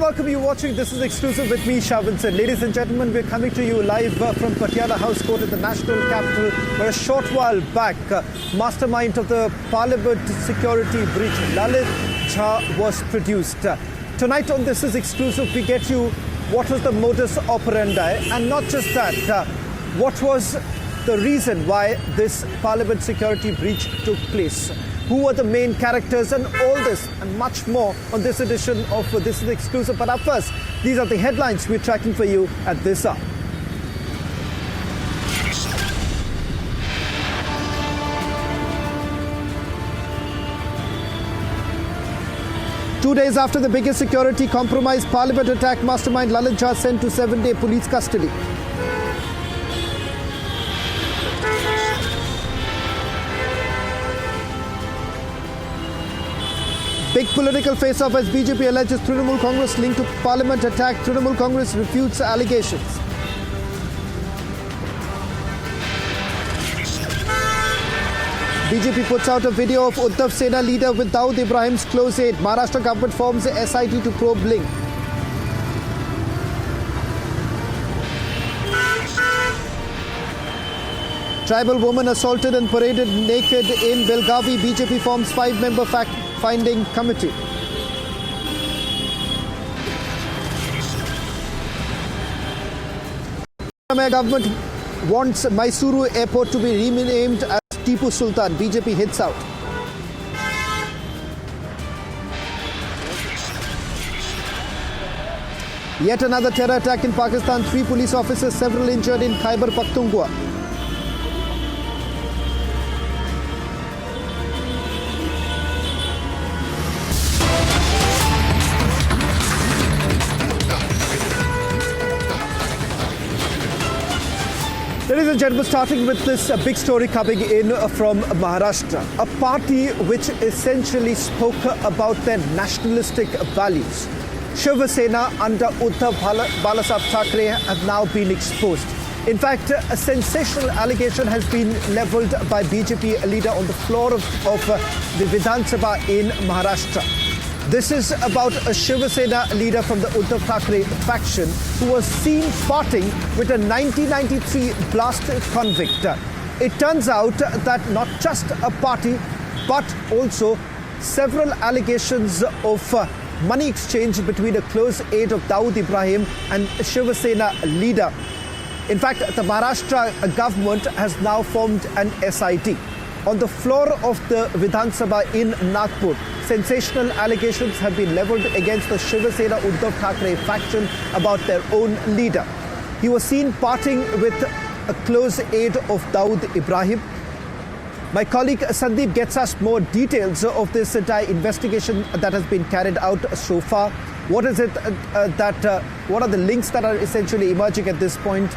welcome you watching. This is Exclusive with me, Shiva Sena. Ladies and gentlemen, we're coming to you live from Patiala House Court in the national capital, where a short while back, mastermind of the Parliament security breach, Lalit Jha, was produced. Tonight on This is Exclusive, we get you what was the modus operandi, and not just that, what was the reason why this Parliament security breach took place. Who were the main characters, and all this and much more on this edition of This is Exclusive. But up first, these are the headlines we're tracking for you at this hour. Two days after the biggest security compromise, Parliament attack mastermind Lalit Jha sent to 7-day police custody. Big political face-off as BJP alleges Trinamool Congress linked to Parliament attack. Trinamool Congress refutes allegations. BJP puts out a video of Uddhav Sena leader with Dawood Ibrahim's close aide. Maharashtra government forms a SIT to probe link. Tribal woman assaulted and paraded naked in Belgavi. BJP forms 5-member fact-finding committee. Government wants Mysuru airport to be renamed as Tipu Sultan. BJP hits out. Yet another terror attack in Pakistan. 3 police officers, several injured in Khyber Pakhtunkhwa. Ladies and gentlemen, starting with this big story coming in from Maharashtra, a party which essentially spoke about their nationalistic values. Shiva Sena under Uddhav Balasaheb Thackeray have now been exposed. In fact, a sensational allegation has been levelled by BJP leader on the floor of the Vidhan Sabha in Maharashtra. This is about a Shiva Sena leader from the Uddhav Thackeray faction who was seen parting with a 1993 blast convict. It turns out that not just a party, but also several allegations of money exchange between a close aide of Dawood Ibrahim and a Shiva Sena leader. In fact, the Maharashtra government has now formed an SIT. On the floor of the Vidhan Sabha in Nagpur, sensational allegations have been levelled against the Shiva Sena Uddhav Thackeray faction about their own leader. He was seen parting with a close aide of Dawood Ibrahim. My colleague Sandeep gets us more details of this entire investigation that has been carried out so far. What is it what are the links that are essentially emerging at this point?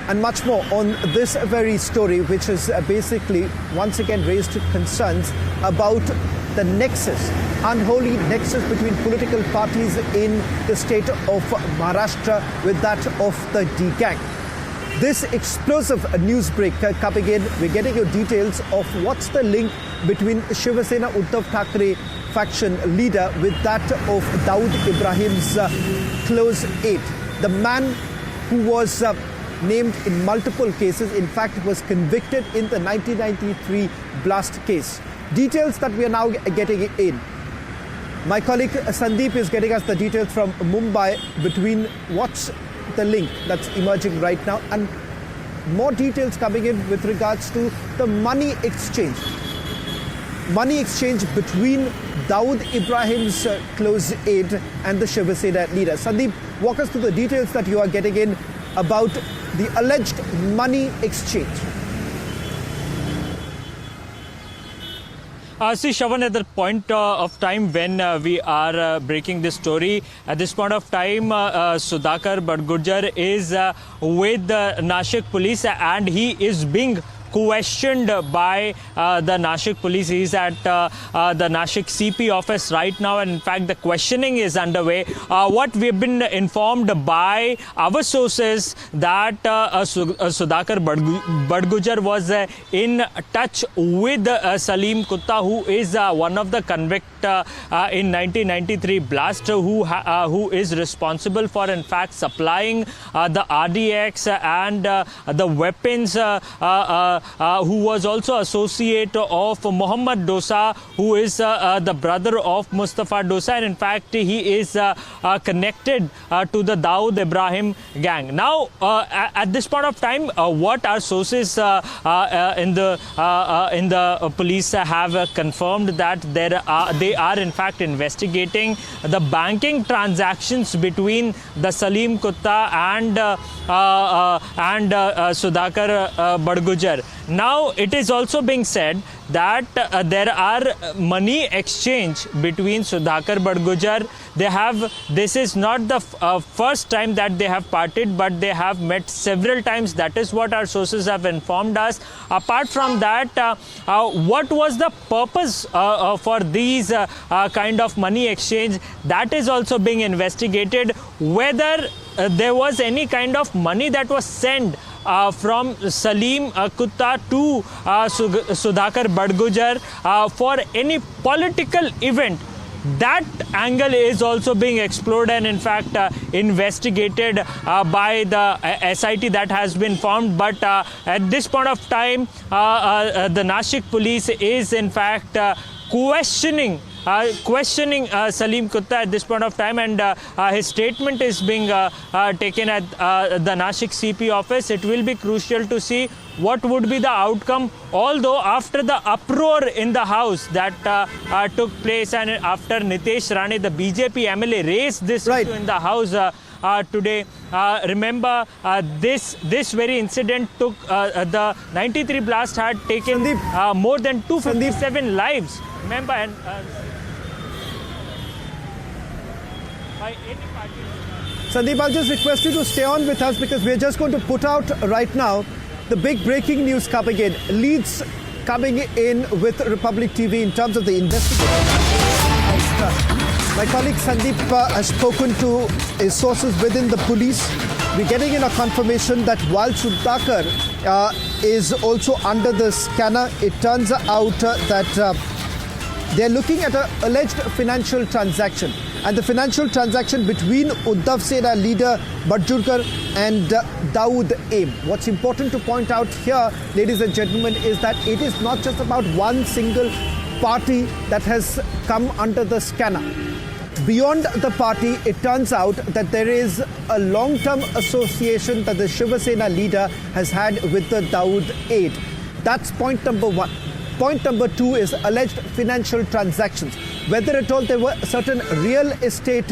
And much more on this very story, which has basically once again raised concerns about the nexus, unholy nexus between political parties in the state of Maharashtra with that of the D-Gang. This explosive news break coming in, we're getting your details of what's the link between Shiva Sena Uddhav Thackeray faction leader with that of Dawood Ibrahim's close aide. The man who was named in multiple cases, in fact was convicted in the 1993 blast case. Details that we are now getting in. My colleague Sandeep is getting us the details from Mumbai between what's the link that's emerging right now, and more details coming in with regards to the money exchange. Money exchange between Dawood Ibrahim's close aide and the Shiva Sena leader. Sandeep, walk us through the details that you are getting in about the alleged money exchange. See, Shavan, at the point of time when we are breaking this story, at this point of time, Sudhakar Badgurjar is with the Nashik police, and he is being questioned by the Nashik police. He's at the Nashik CP office right now, and in fact the questioning is underway. What we've been informed by our sources that Sudhakar Badgujar was in touch with Salim Kutta, who is one of the convict in 1993 blast, who is responsible for in fact supplying the RDX and the weapons, who was also associate of Muhammad Dosa, who is the brother of Mustafa Dosa, and in fact he is connected to the Dawood Ibrahim gang. Now at this point of time, what our sources in the police have confirmed that they are in fact investigating the banking transactions between the Salim Kutta and Sudhakar Badgujar. Now it is also being said that there are money exchange between Sudhakar Badgujar. This is not the first time that they have parted, but they have met several times. That is what our sources have informed us. Apart from that, what was the purpose for these kind of money exchange? That is also being investigated. Whether there was any kind of money that was sent from Salim Kutta to Sudhakar Badgujar for any political event. That angle is also being explored and in fact investigated by the SIT that has been formed. But at this point of time, the Nashik police is in fact questioning Salim Kutta at this point of time, and his statement is being taken at the Nashik CP office. It will be crucial to see what would be the outcome, although after the uproar in the house that took place, and after Nitesh Rane, the BJP MLA, raised this issue in the house today. Remember, this very incident took the 93 blast had taken more than 257 lives. Remember, and by any party. Sandeep, I'll just request you to stay on with us because we're just going to put out right now the big breaking news coming in. Leads coming in with Republic TV in terms of the investigation. My colleague Sandeep has spoken to his sources within the police. We're getting in a confirmation that while Sudhakar is also under the scanner, it turns out that they're looking at an alleged financial transaction. And the financial transaction between Uddhav Sena leader Badgujar and Dawood Aim. What's important to point out here, ladies and gentlemen, is that it is not just about one single party that has come under the scanner. Beyond the party, it turns out that there is a long-term association that the Shiva Sena leader has had with the Dawood aid. That's point number one. Point number two is alleged financial transactions. Whether at all there were certain real estate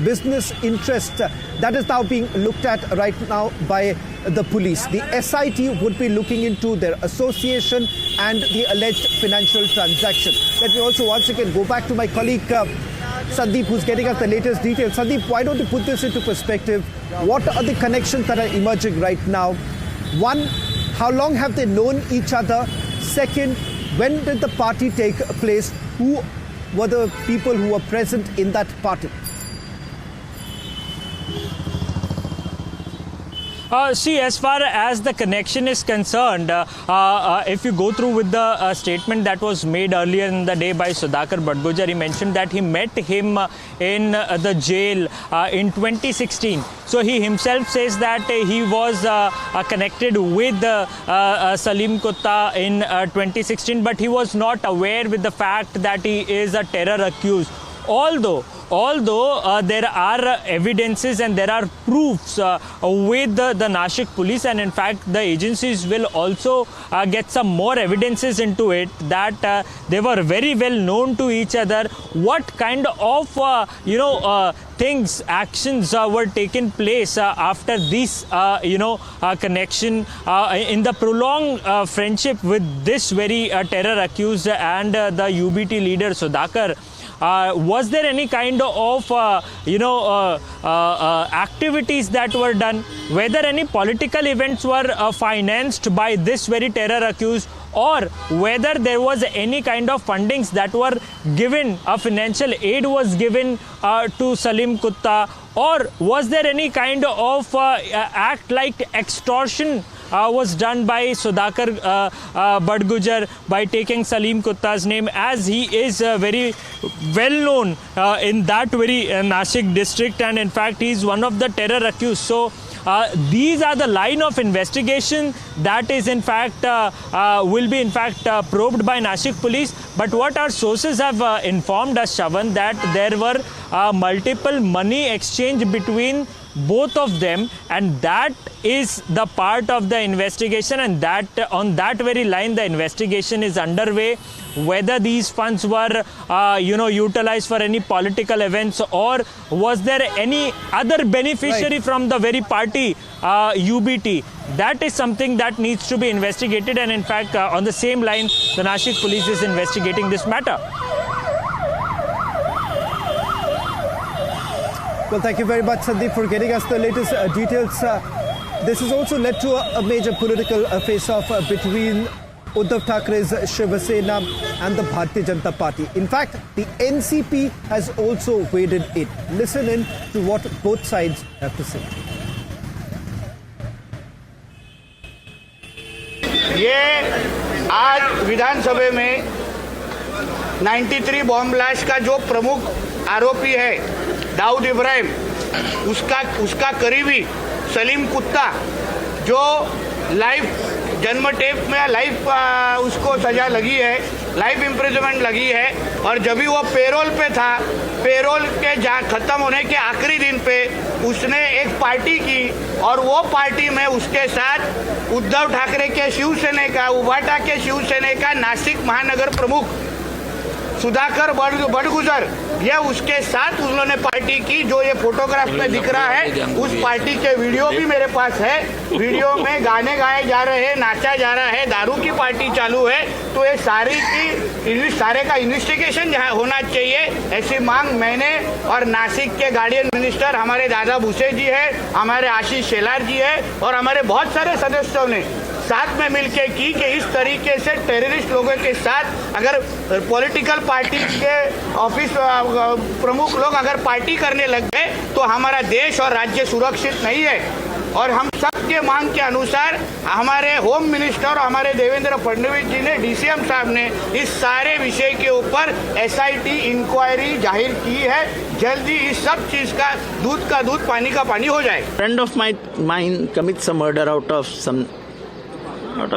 business interests, that is now being looked at right now by the police. The SIT would be looking into their association and the alleged financial transaction. Let me also once again go back to my colleague Sandeep, who's getting us the latest details. Sandeep, why don't you put this into perspective? What are the connections that are emerging right now? One, how long have they known each other? Second, when did the party take place? Who were the people who were present in that party? See, as far as the connection is concerned, if you go through with the statement that was made earlier in the day by Sudhakar Badgujar, he mentioned that he met him in the jail in 2016. So he himself says that he was connected with Salim Kutta in 2016, but he was not aware with the fact that he is a terror accused. Although there are evidences and there are proofs with the Nashik police, and in fact the agencies will also get some more evidences into it that they were very well known to each other. What kind of things, actions were taken place after this connection in the prolonged friendship with this very terror accused and the UBT leader Sudhakar was there any kind of activities that were done, whether any political events were financed by this very terror accused, or whether there was any kind of fundings that were given, a financial aid was given to Salim Kutta, or was there any kind of act like extortion was done by Sudhakar Badgujar by taking Salim Kutta's name, as he is very well known in that very Nashik district, and in fact he is one of the terror accused. So these are the line of investigation that is in fact will be in fact probed by Nashik police. But what our sources have informed us, Shavan, that there were multiple money exchange between both of them, and that is the part of the investigation, and that on that very line the investigation is underway, whether these funds were utilized for any political events, or was there any other beneficiary from the very party UBT. That is something that needs to be investigated, and in fact on the same line the Nashik police is investigating this matter. Well, thank you very much, Sandeep, for getting us the latest details. This has also led to a major political face-off between Uddhav Thackeray's Shiva Sena and the Bharatiya Janata Party. In fact, the NCP has also waded in. Listen in to what both sides have to say. ये आज विधानसभा में 93 bomb blast का जो प्रमुख आरोपी है दाऊद इब्राहिम, उसका करीबी सलीम कुत्ता, जो लाइफ जन्म टेप में लाइफ उसको सजा लगी है, लाइफ इम्प्रिजनमेंट लगी है, और जब भी वो पेरोल पे था, पेरोल के ख़त्म होने के आखिरी दिन पे उसने एक पार्टी की, और वो पार्टी में उसके साथ उद्धव ठाकरे के शिवसेना का, उभाटा के शिवसेना का नासिक महानगर प्रमुख सुधाकर बड़गुजर, ये उसके साथ उन्होंने पार्टी की, जो ये फोटोग्राफ में दिख रहा है, उस पार्टी के वीडियो भी मेरे पास है। वीडियो में गाने गाए जा रहे हैं, नाचा जा रहा है, दारू की पार्टी चालू है। तो ये सारे का इन्वेस्टिगेशन होना चाहिए, ऐसी मांग मैंने और नासिक के गार्डियन मिनिस्टर हमारे दादा भूसे जी है, हमारे आशीष शेलार जी है, और हमारे बहुत सारे सदस्यों ने साथ में मिलकर की कि इस तरीके से टेररिस्ट लोगों के साथ अगर पॉलिटिकल पार्टी के ऑफिस प्रमुख लोग अगर पार्टी करने लग गए तो हमारा देश और राज्य सुरक्षित नहीं है। और हम सबके मांग के अनुसार हमारे होम मिनिस्टर और हमारे देवेंद्र फडणवीस जी ने, डीसीएम साहब ने इस सारे विषय के ऊपर एसआईटी इंक्वायरी जाहिर की है। जल्दी इस सब चीज का दूध पानी का पानी हो जाए। Friend of mine commits a murder out of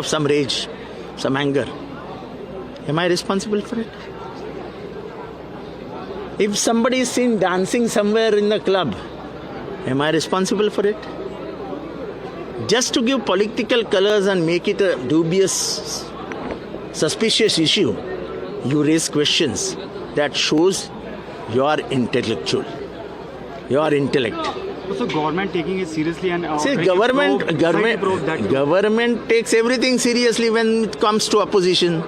some rage, some anger. Am I responsible for it? If somebody is seen dancing somewhere in the club, am I responsible for it? Just to give political colors and make it a dubious, suspicious issue, you raise questions that shows your intellectual, your intellect. So government taking it seriously and see, government takes everything seriously when it comes to opposition.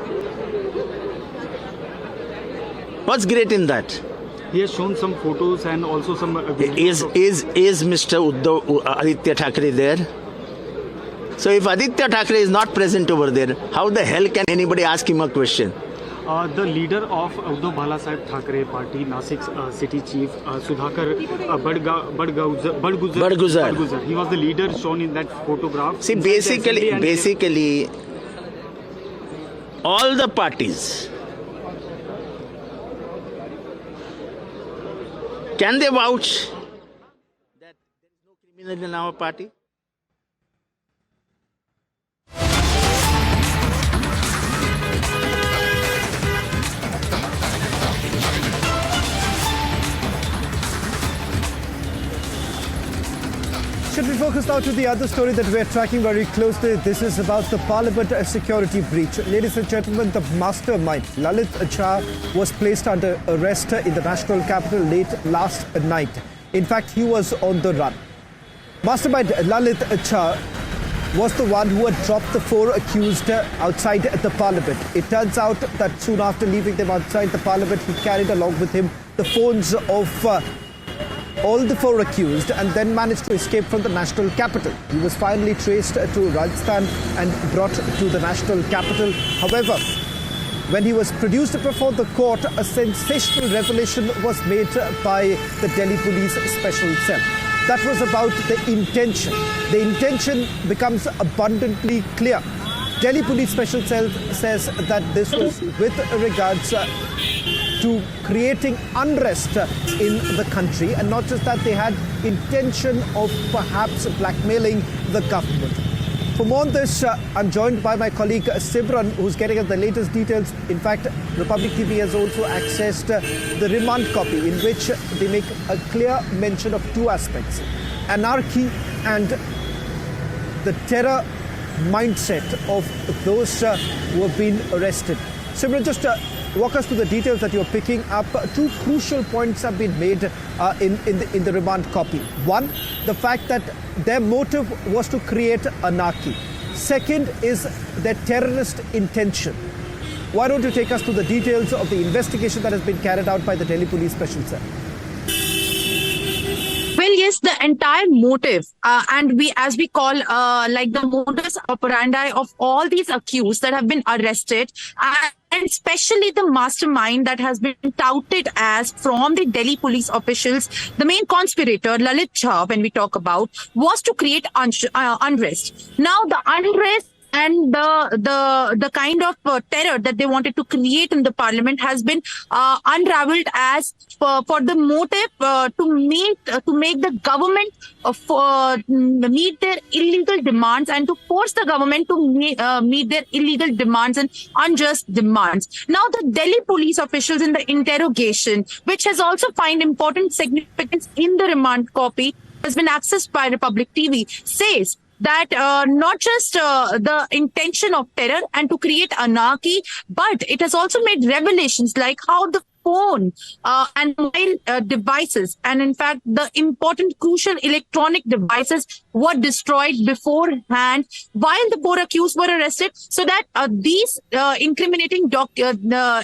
What's great in that? He has shown some photos and also some Is Mr. Aditya Thackeray there? So if Aditya Thackeray is not present over there, how the hell can anybody ask him a question? The leader of Uddhav Balasaheb Thackeray party, Nasik city chief, Sudhakar Badgujar. He was the leader shown in that photograph. See, basically, all the parties, can they vouch that there is no criminal in our party? Should we focus now to the other story that we're tracking very closely? This is about the Parliament security breach. Ladies and gentlemen, the mastermind, Lalit Jha, was placed under arrest in the national capital late last night. In fact, he was on the run. Mastermind Lalit Jha was the one who had dropped the 4 accused outside the parliament. It turns out that soon after leaving them outside the parliament, he carried along with him the phones of all the 4 accused and then managed to escape from the national capital. He was finally traced to Rajasthan and brought to the national capital. However, when he was produced before the court, a sensational revelation was made by the Delhi Police Special Cell. That was about the intention. The intention becomes abundantly clear. Delhi Police Special Cell says that this was with regards to creating unrest in the country, and not just that, they had intention of perhaps blackmailing the government. For more on this, I'm joined by my colleague Sibran, who's getting us the latest details. In fact, Republic TV has also accessed the remand copy, in which they make a clear mention of 2 aspects: anarchy and the terror mindset of those who have been arrested. Sibran, just walk us through the details that you're picking up. 2 crucial points have been made in the remand copy. One, the fact that their motive was to create anarchy. Second is their terrorist intention. Why don't you take us through the details of the investigation that has been carried out by the Delhi Police Special Cell? Well, yes, the entire motive, and we, as we call, like the modus operandi of all these accused that have been arrested, and especially the mastermind that has been touted as from the Delhi police officials, the main conspirator, Lalit Jha, when we talk about, was to create unrest. Now, the unrest and the kind of terror that they wanted to create in the parliament has been unraveled as for the motive to make the government meet their illegal demands and to force the government to meet their illegal demands and unjust demands. Now, the Delhi police officials in the interrogation, which has also found important significance in the remand copy, has been accessed by Republic TV, says that not just the intention of terror and to create anarchy, but it has also made revelations like how the phone and mobile devices, and in fact the important crucial electronic devices were destroyed beforehand while the 4 accused were arrested, so that these incriminating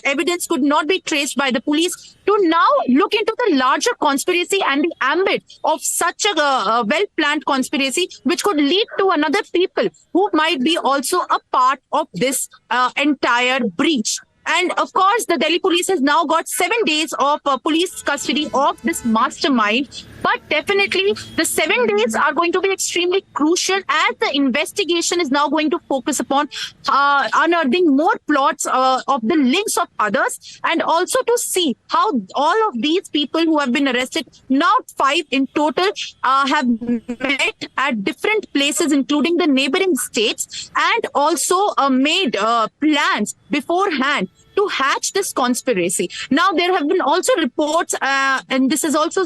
evidence could not be traced by the police to now look into the larger conspiracy and the ambit of such a well-planned conspiracy, which could lead to another people who might be also a part of this entire breach. And of course, the Delhi police has now got 7 days of police custody of this mastermind. But definitely, the 7 days are going to be extremely crucial as the investigation is now going to focus upon unearthing more plots of the links of others, and also to see how all of these people who have been arrested, now 5 in total, have met at different places, including the neighboring states, and also made plans beforehand to hatch this conspiracy. Now, there have been also reports, and this is also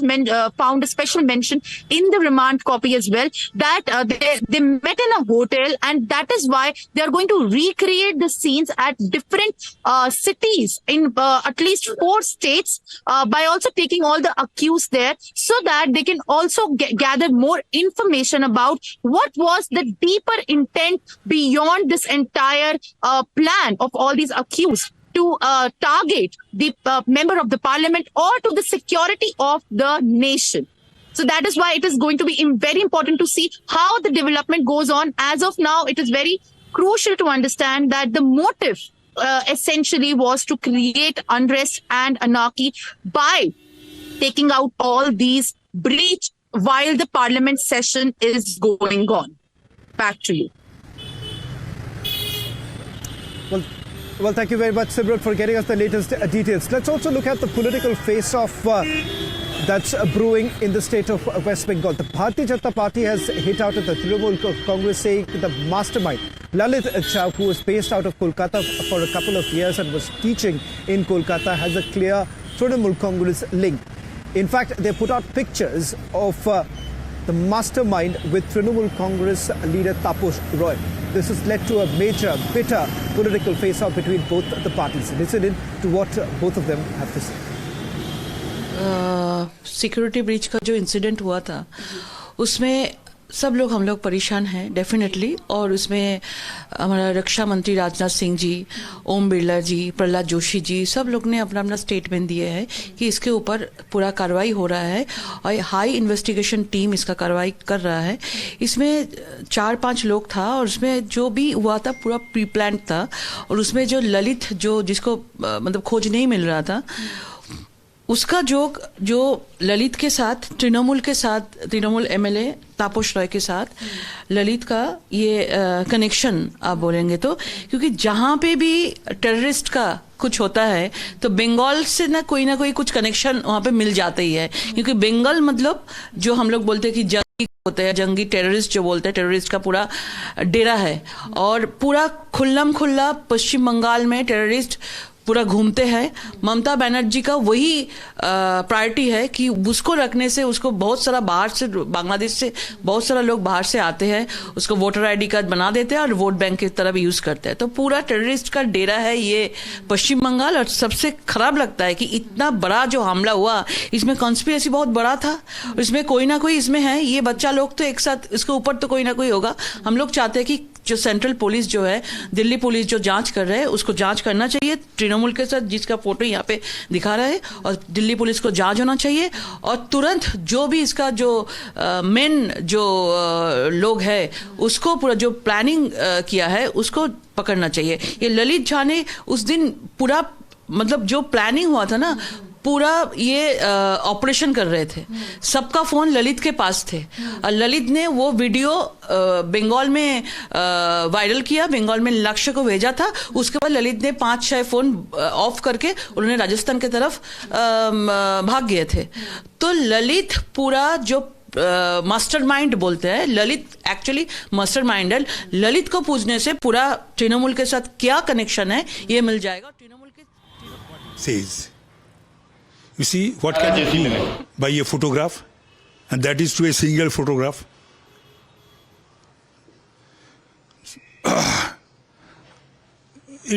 found a special mention in the remand copy as well, that they met in a hotel, and that is why they are going to recreate the scenes at different cities in at least 4 states by also taking all the accused there, so that they can also gather more information about what was the deeper intent beyond this entire plan of all these accused to target the member of the parliament or to the security of the nation. So that is why it is going to be very important to see how the development goes on. As of now, it is very crucial to understand that the motive essentially was to create unrest and anarchy by taking out all these breach while the parliament session is going on. Back to you. Well, thank you very much, Sibran, for getting us the latest details. Let's also look at the political face-off that's brewing in the state of West Bengal. The Bharatiya Janata Party has hit out at the Trinamool Congress, saying the mastermind, Lalit Jha, who was based out of Kolkata for a couple of years and was teaching in Kolkata, has a clear Trinamool Congress link. In fact, they put out pictures of the mastermind with Trinamool Congress leader Taposh Roy. This has led to a major, bitter political face-off between both the parties. Listen in to what both of them have to say. Security breach का जो incident हुआ था, उसमें सब लोग हम लोग परेशान हैं डेफिनेटली, और उसमें हमारा रक्षा मंत्री राजनाथ सिंह जी, ओम बिरला जी, प्रहलाद जोशी जी, सब लोग ने अपना अपना स्टेटमेंट दिए हैं कि इसके ऊपर पूरा कार्रवाई हो रहा है और हाई इन्वेस्टिगेशन टीम इसका कार्रवाई कर रहा है। इसमें 4-5 लोग था और उसमें जो भी हुआ था पूरा प्री प्लान था, और उसमें जो ललित जिसको मतलब खोज नहीं मिल रहा था, उसका जो ललित के साथ तृणमूल एमएलए तापस रॉय के साथ ललित का ये कनेक्शन आप बोलेंगे तो, क्योंकि जहाँ पे भी टेररिस्ट का कुछ होता है तो बंगाल से ना कोई कुछ कनेक्शन वहाँ पे मिल जाता ही है, क्योंकि बंगाल मतलब जो हम लोग बोलते हैं कि जंगी होते हैं, जंगी टेररिस्ट जो बोलते हैं, टेररिस्ट का पूरा डेरा है, और पूरा खुल्ला पश्चिम बंगाल में टेररिस्ट पूरा घूमते हैं। ममता बनर्जी का वही प्रायोरिटी है कि उसको रखने से उसको बहुत सारा बाहर से, बांग्लादेश से बहुत सारा लोग बाहर से आते हैं, उसको वोटर आईडी कार्ड बना देते हैं और वोट बैंक की तरह भी यूज करते हैं। तो पूरा टेररिस्ट का डेरा है ये पश्चिम बंगाल। और सबसे खराब लगता है कि इतना बड़ा जो हमला हुआ, इसमें कॉन्स्पिरेसी बहुत बड़ा था, इसमें कोई ना कोई इसमें है। ये बच्चा लोग तो एक साथ, इसके ऊपर तो कोई ना कोई होगा। हम लोग चाहते हैं कि जो सेंट्रल पुलिस जो है, दिल्ली पुलिस जो जांच कर रहे हैं, उसको जांच करना चाहिए तृणमूल के साथ, जिसका फोटो यहाँ पे दिखा रहा है, और दिल्ली पुलिस को जांच होना चाहिए, और तुरंत जो भी इसका जो मेन जो लोग है उसको पूरा जो प्लानिंग किया है उसको पकड़ना चाहिए। ये ललित झा ने उस दिन पूरा मतलब जो प्लानिंग हुआ था ना, पूरा ये ऑपरेशन कर रहे थे, सबका फोन ललित के पास थे, और ललित ने वो वीडियो बंगाल में वायरल किया, बंगाल में लक्ष्य को भेजा था। उसके बाद ललित ने 5-6 फोन ऑफ करके उन्होंने राजस्थान की तरफ भाग गए थे। तो ललित पूरा जो मास्टरमाइंड बोलते हैं, ललित एक्चुअली मास्टरमाइंड है। ललित को पूछने से पूरा तृणमूल के साथ क्या कनेक्शन है ये मिल जाएगा। तृणमूल के You see what can you do by a photograph, and that is to a single photograph.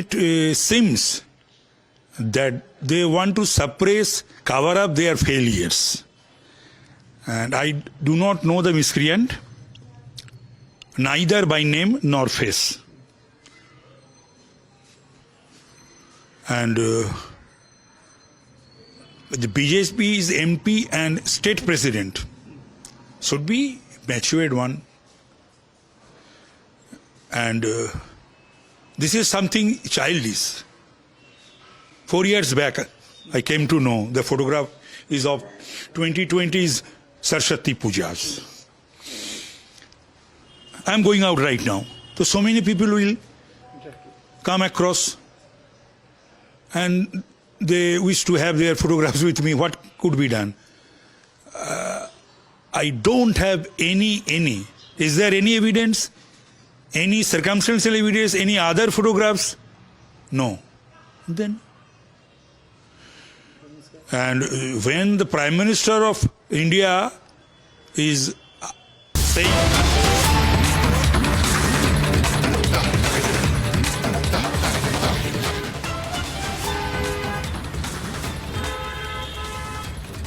It seems that they want to suppress, cover up their failures, and I do not know the miscreant, neither by name nor face, and the BJP's MP and state president should be matured one, and this is something childish. 4 years back I came to know the photograph is of 2020's Saraswati Pujas. I am going out right now, so many people will come across and they wish to have their photographs with me. What could be done? I don't have any. Is there any evidence? Any circumstantial evidence? Any other photographs? No. Then, and when the Prime Minister of India is saying,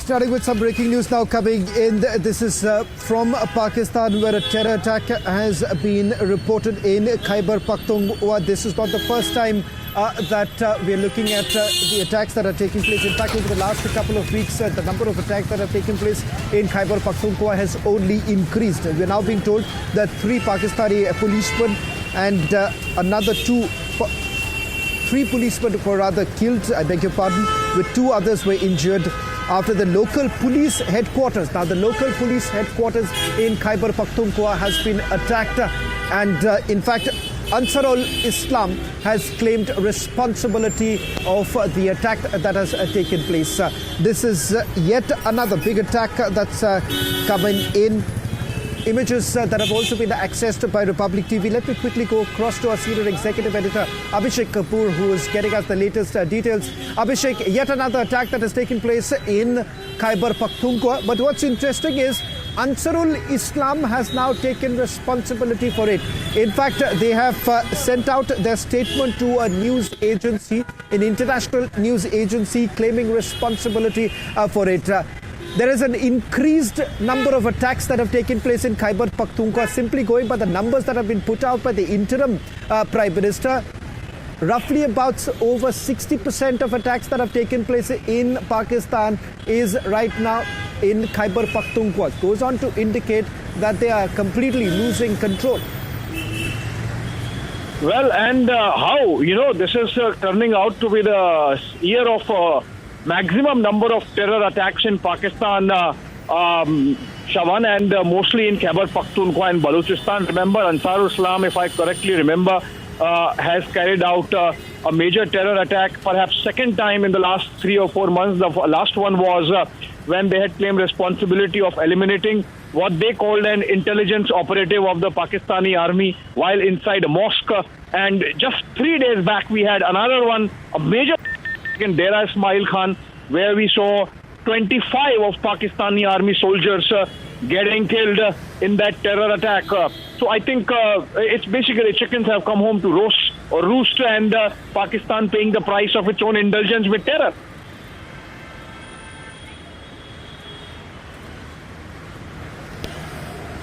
starting with some breaking news now coming in. This is from Pakistan, where a terror attack has been reported in Khyber Pakhtunkhwa. This is not the first time that we are looking at the attacks that are taking place. In fact, over the last couple of weeks, the number of attacks that have taken place in Khyber Pakhtunkhwa has only increased. We are now being told that 3 Pakistani policemen and another 3 policemen were rather killed, I beg your pardon, with 2 others were injured after the local police headquarters. Now, the local police headquarters in Khyber Pakhtunkhwa has been attacked, and in fact, Ansarul Islam has claimed responsibility of the attack that has taken place. This is yet another big attack that's coming in. Images that have also been accessed by Republic TV. Let me quickly go across to our senior executive editor, Abhishek Kapoor, who is getting us the latest details. Abhishek, yet another attack that has taken place in Khyber Pakhtunkhwa. But what's interesting is Ansarul Islam has now taken responsibility for it. In fact, they have sent out their statement to a news agency, an international news agency, claiming responsibility for it. There is an increased number of attacks that have taken place in Khyber Pakhtunkhwa. Simply going by the numbers that have been put out by the interim Prime Minister, roughly about over 60% of attacks that have taken place in Pakistan is right now in Khyber Pakhtunkhwa. Goes on to indicate that they are completely losing control. Well, and how? This is turning out to be the year of maximum number of terror attacks in Pakistan, Shawan, and mostly in Khyber Pakhtunkhwa and Balochistan. Remember, Ansarul Islam, if I correctly remember, has carried out a major terror attack, perhaps second time in the last 3 or 4 months. The last one was when they had claimed responsibility of eliminating what they called an intelligence operative of the Pakistani army while inside a mosque. And just 3 days back, we had another one, a major in Dera Ismail Khan, where we saw 25 of Pakistani army soldiers getting killed in that terror attack. So I think it's basically chickens have come home to roost, and Pakistan paying the price of its own indulgence with terror.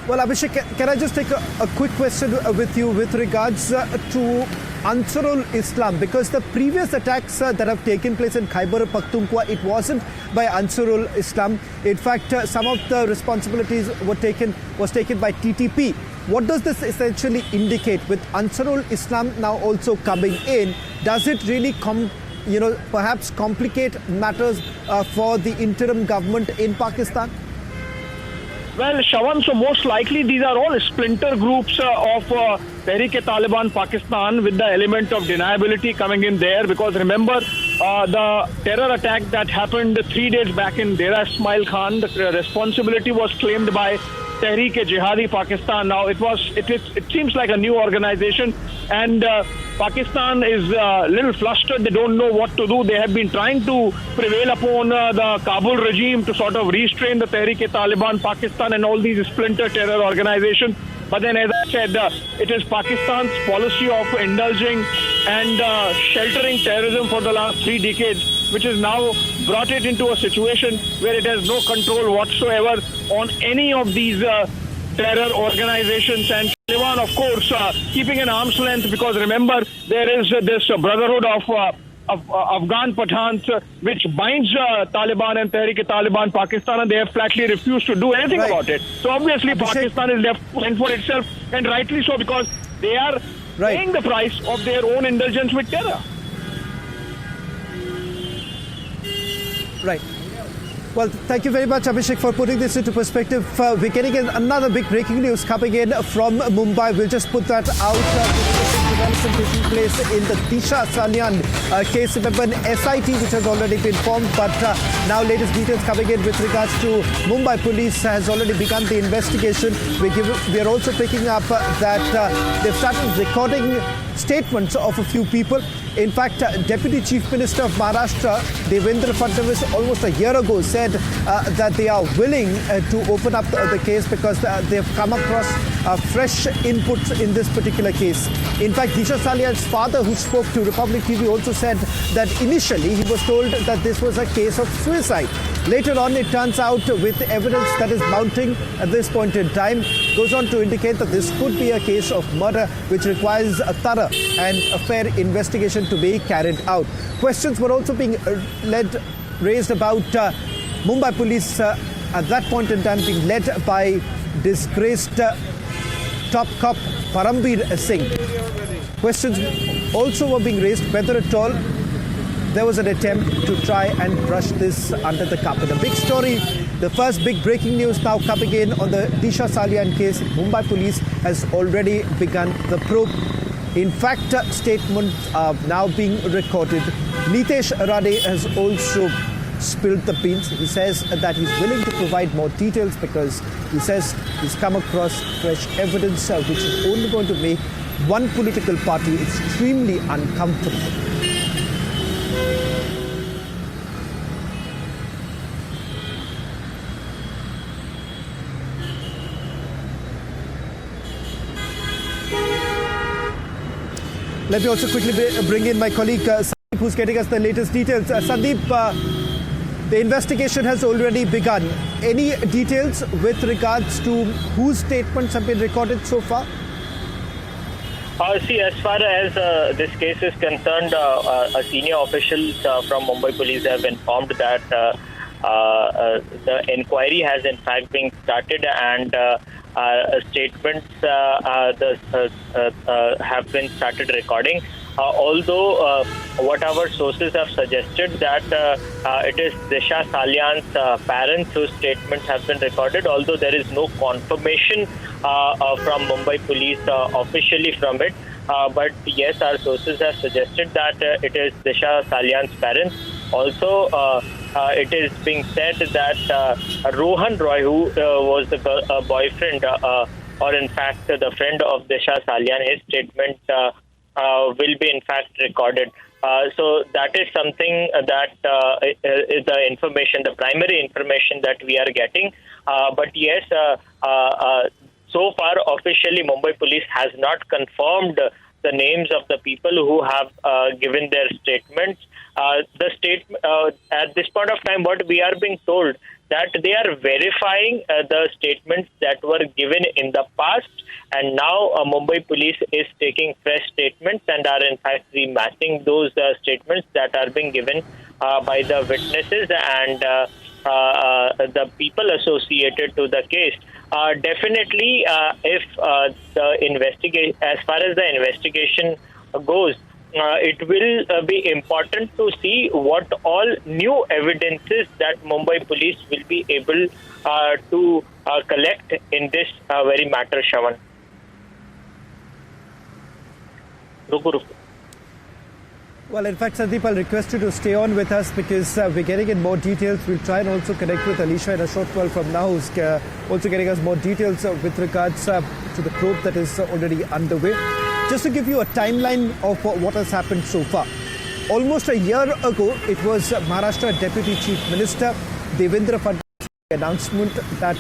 Well, Abhishek, can I just take a quick question with you with regards to Ansarul Islam? Because the previous attacks that have taken place in Khyber Pakhtunkhwa, it wasn't by Ansarul Islam. In fact, some of the responsibilities was taken by TTP. What does this essentially indicate with Ansarul Islam now also coming in? Does it really perhaps complicate matters for the interim government in Pakistan? Well, Shawan, so most likely these are all splinter groups of Tehreek-e-Taliban Pakistan, with the element of deniability coming in there. Because remember, the terror attack that happened 3 days back in Dera Ismail Khan, the responsibility was claimed by Tehreek-e-Jihadi Pakistan. Now it seems like a new organization, and Pakistan is a little flustered. They don't know what to do. They have been trying to prevail upon the Kabul regime to sort of restrain the Tehreek-e-Taliban Pakistan and all these splinter terror organizations. But then, as I said, it is Pakistan's policy of indulging and sheltering terrorism for the last 3 decades, which has now brought it into a situation where it has no control whatsoever on any of these terror organizations. And Taliban, of course, keeping an arm's length, because remember, there is this brotherhood of Afghan Pathans, which binds Taliban and Tehreek-e-Taliban Pakistan, and they have flatly refused to do anything about it. So obviously Pakistan is left to fend for itself, and rightly so, because they are paying the price of their own indulgence with terror. Right. Well, thank you very much, Abhishek, for putting this into perspective. We're getting another big breaking news coming in from Mumbai. We'll just put that out. Development taking place in the Disha Salian case. Remember, an SIT which has already been formed, but now latest details coming in with regards to Mumbai police has already begun the investigation. We are also picking up that they've started recording statements of a few people. In fact, Deputy Chief Minister of Maharashtra, Devendra Fadnavis, almost a year ago said that they are willing to open up the case because they've come across fresh inputs in this particular case. In fact, Disha Salian's father, who spoke to Republic TV, also said that initially he was told that this was a case of suicide. Later on, it turns out, with evidence that is mounting at this point in time, goes on to indicate that this could be a case of murder, which requires a thorough and a fair investigation to be carried out. Questions were also being raised about Mumbai police at that point in time being led by disgraced top cop Parambir Singh. Questions also were being raised whether at all there was an attempt to try and brush this under the carpet. A big story, the first big breaking news now coming in on the Disha Salian case. Mumbai police has already begun the probe. In fact, statements are now being recorded. Nitesh Rade has also spilled the beans. He says that he's willing to provide more details because he says he's come across fresh evidence which is only going to make one political party extremely uncomfortable. Let me also quickly bring in my colleague Sandeep, who's getting us the latest details. Sandeep, The investigation has already begun. Any details with regards to whose statements have been recorded so far? See, as far as this case is concerned, a senior officials from Mumbai Police have informed that the inquiry has in fact been started and statements have been started recording. Although what our sources have suggested that it is Disha Salian's parents whose statements have been recorded, although there is no confirmation from Mumbai Police officially from it. But yes, our sources have suggested that it is Disha Salian's parents. Also, it is being said that Rohan Roy, who was the boyfriend or in fact the friend of Disha Salian, his statement will be in fact recorded. So that is something that is the information, the primary information that we are getting. But yes, so far officially Mumbai Police has not confirmed the names of the people who have given their statements. At this point of time, what we are being told that they are verifying the statements that were given in the past, and now Mumbai Police is taking fresh statements and are in fact rematching those statements that are being given by the witnesses and the people associated to the case. Definitely, if the investigation, as far as the investigation goes, it will be important to see what all new evidences that Mumbai Police will be able to collect in this very matter, Shravan. Well, in fact, Sandeep, I'll request you to stay on with us because we're getting in more details. We'll try and also connect with Alisha in a short while from now, who's also getting us more details with regards to the probe that is already underway. Just to give you a timeline of what has happened so far. Almost a year ago, it was Maharashtra Deputy Chief Minister Devendra Fadnavis's announcement that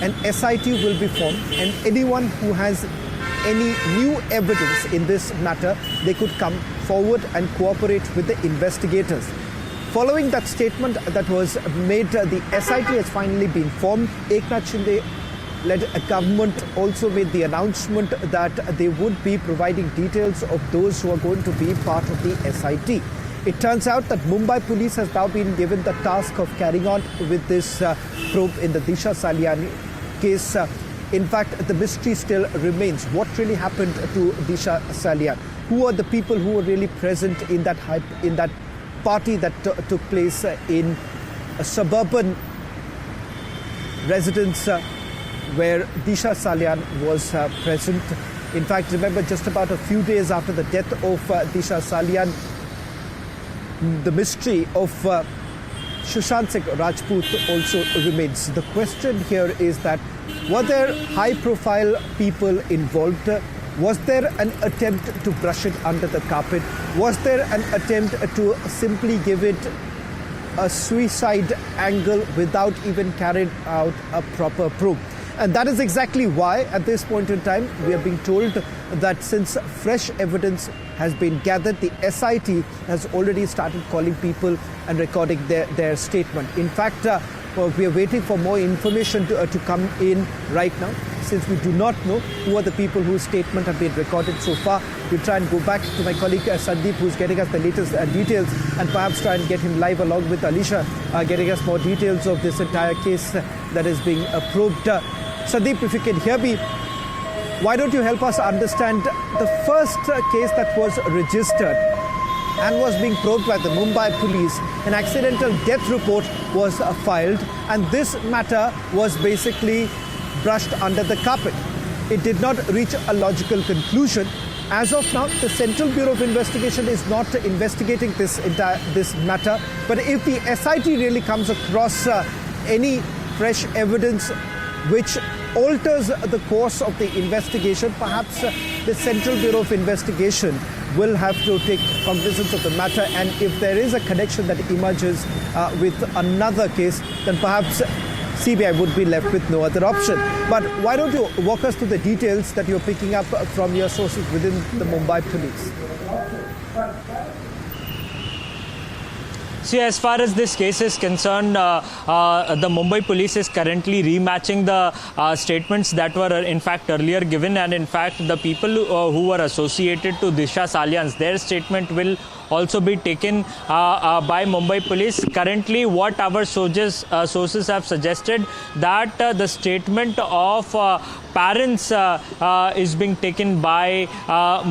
an SIT will be formed, and anyone who has any new evidence in this matter, they could come forward and cooperate with the investigators. Following that statement that was made, the SIT has finally been formed. Eknath Shinde-led government also made the announcement that they would be providing details of those who are going to be part of the SIT. It turns out that Mumbai Police has now been given the task of carrying on with this probe in the Disha Salian case. In fact, the mystery still remains. What really happened to Disha Salian? Who are the people who were really present in that party that took place in a suburban residence where Disha Salian was present? In fact, remember, just about a few days after the death of Disha Salian, the mystery of Sushant Singh Rajput also remains. The question here is that, were there high-profile people involved? Was there an attempt to brush it under the carpet? Was there an attempt to simply give it a suicide angle without even carrying out a proper probe? And that is exactly why, at this point in time, we are being told that since fresh evidence has been gathered, the SIT has already started calling people and recording their statement. In fact, we are waiting for more information to come in right now. Since we do not know who are the people whose statement have been recorded so far, we'll try and go back to my colleague Sandeep, who's getting us the latest details, and perhaps try and get him live along with Alisha, getting us more details of this entire case that is being probed. Sandeep, if you can hear me, why don't you help us understand the first case that was registered and was being probed by the Mumbai Police? An accidental death report was filed, and this matter was basically brushed under the carpet. It did not reach a logical conclusion. As of now, the Central Bureau of Investigation is not investigating this matter. But if the SIT really comes across any fresh evidence which alters the course of the investigation, perhaps the Central Bureau of Investigation will have to take cognizance of the matter. And if there is a connection that emerges with another case, then perhaps CBI would be left with no other option. But why don't you walk us through the details that you're picking up from your sources within the Mumbai Police? See, as far as this case is concerned, the Mumbai police is currently rematching the statements that were in fact earlier given, and in fact the people who were associated to Disha Salian, their statement will also be taken by Mumbai police. Currently, what our sources have suggested, that the statement of parents is being taken by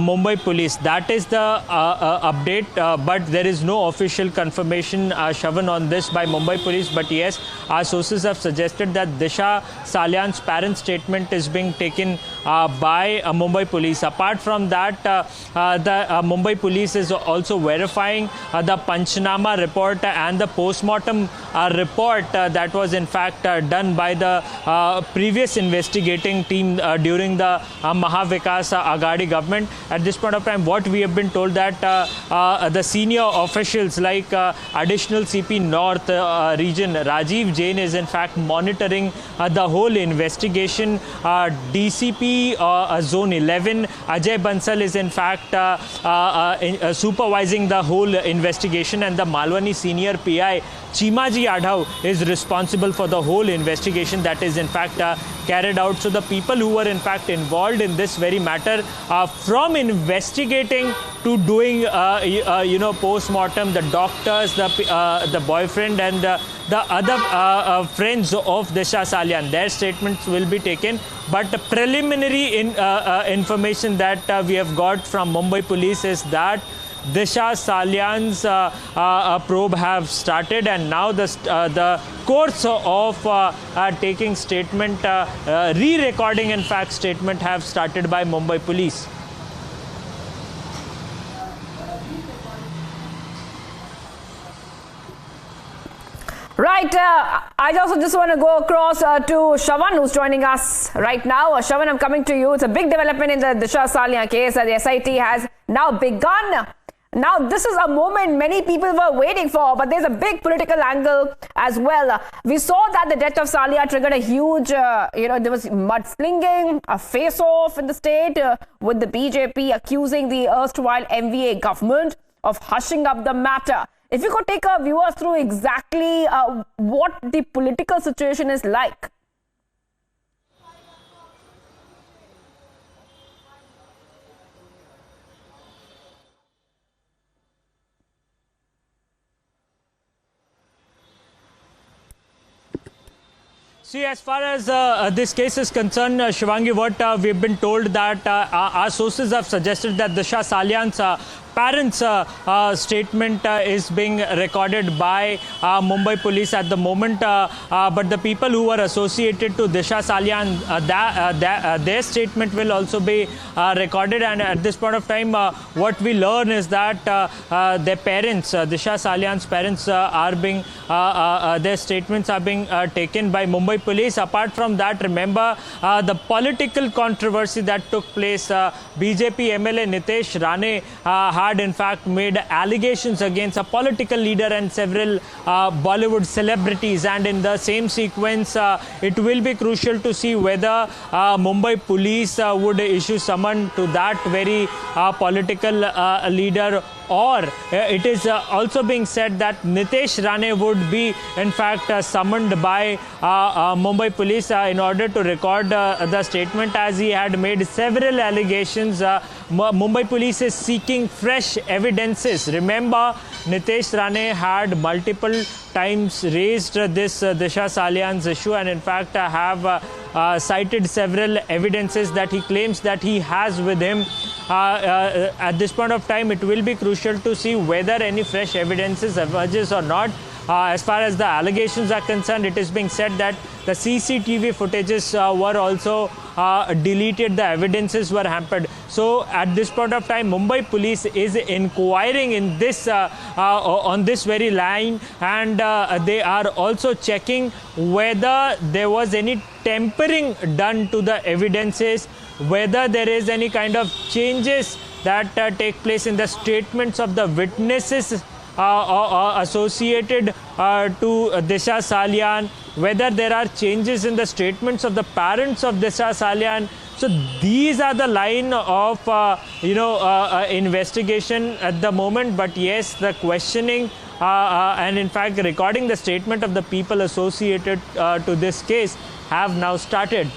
Mumbai police. That is the update, but there is no official confirmation, Shravan, on this by Mumbai police. But yes, our sources have suggested that Disha Salian's parents' statement is being taken by Mumbai police. Apart from that, the Mumbai police is also verifying the Panchnama report and the postmortem report that was in fact done by the previous investigating team during the Mahavikas Aghadi government. At this point of time, what we have been told that the senior officials like additional CP North region Rajiv Jain is in fact monitoring the whole investigation. DCP Zone 11 Ajay Bansal is in fact supervising the whole investigation, and the Malwani senior PI Chimaji Adhav is responsible for the whole investigation that is in fact carried out. So the people who were in fact involved in this very matter, from investigating to doing post-mortem, the doctors, the boyfriend and the other friends of Disha Salian, their statements will be taken. But the preliminary information that we have got from Mumbai police is that Disha Salian's probe have started, and now the course of taking statement, re-recording in fact statement have started by Mumbai police. Right, I also just want to go across to Shravan, who's joining us right now. Shravan, I'm coming to you. It's a big development in the Disha Salian case. The SIT has now begun. Now, this is a moment many people were waiting for, but there's a big political angle as well. We saw that the death of Salia triggered a huge, there was mudslinging, a face-off in the state with the BJP accusing the erstwhile MVA government of hushing up the matter. If you could take our viewers through exactly what the political situation is like. See, as far as this case is concerned, Shivangi, what we've been told that our sources have suggested that Disha Salian's parents' statement is being recorded by Mumbai police at the moment, but the people who were associated to Disha Salian, their statement will also be recorded. And at this point of time, what we learn is that their parents, Disha Salian's parents, are being their statements are being taken by Mumbai police. Apart from that, remember the political controversy that took place. BJP MLA Nitesh Rane had in fact made allegations against a political leader and several Bollywood celebrities, and in the same sequence it will be crucial to see whether Mumbai police would issue summon to that very political leader, or it is also being said that Nitesh Rane would be in fact summoned by Mumbai police in order to record the statement, as he had made several allegations. Mumbai police is seeking fresh evidences. Remember, Nitesh Rane had multiple times raised this Disha Salian's issue, and in fact have cited several evidences that he claims that he has with him. At this point of time, it will be crucial to see whether any fresh evidences emerges or not. As far as the allegations are concerned, it is being said that the CCTV footages were also deleted, the evidences were hampered. So at this point of time, Mumbai police is inquiring in this on this very line, and they are also checking whether there was any tampering done to the evidences, whether there is any kind of changes that take place in the statements of the witnesses associated to Disha Salian, whether there are changes in the statements of the parents of Disha Salian. So these are the line of investigation at the moment. But yes, the questioning and in fact recording the statement of the people associated to this case have now started.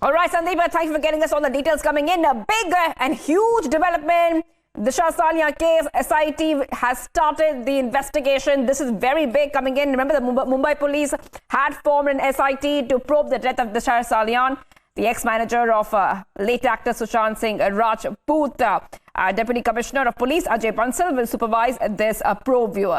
All right, Sandeep, thank you for getting us all the details coming in. A big and huge development. Disha Salian case, SIT has started the investigation. This is very big coming in. Remember, the Mumbai police had formed an SIT to probe the death of Disha Salian, the ex-manager of late actor Sushant Singh Rajput. Deputy Commissioner of Police Ajay Bansal will supervise this probe, viewers.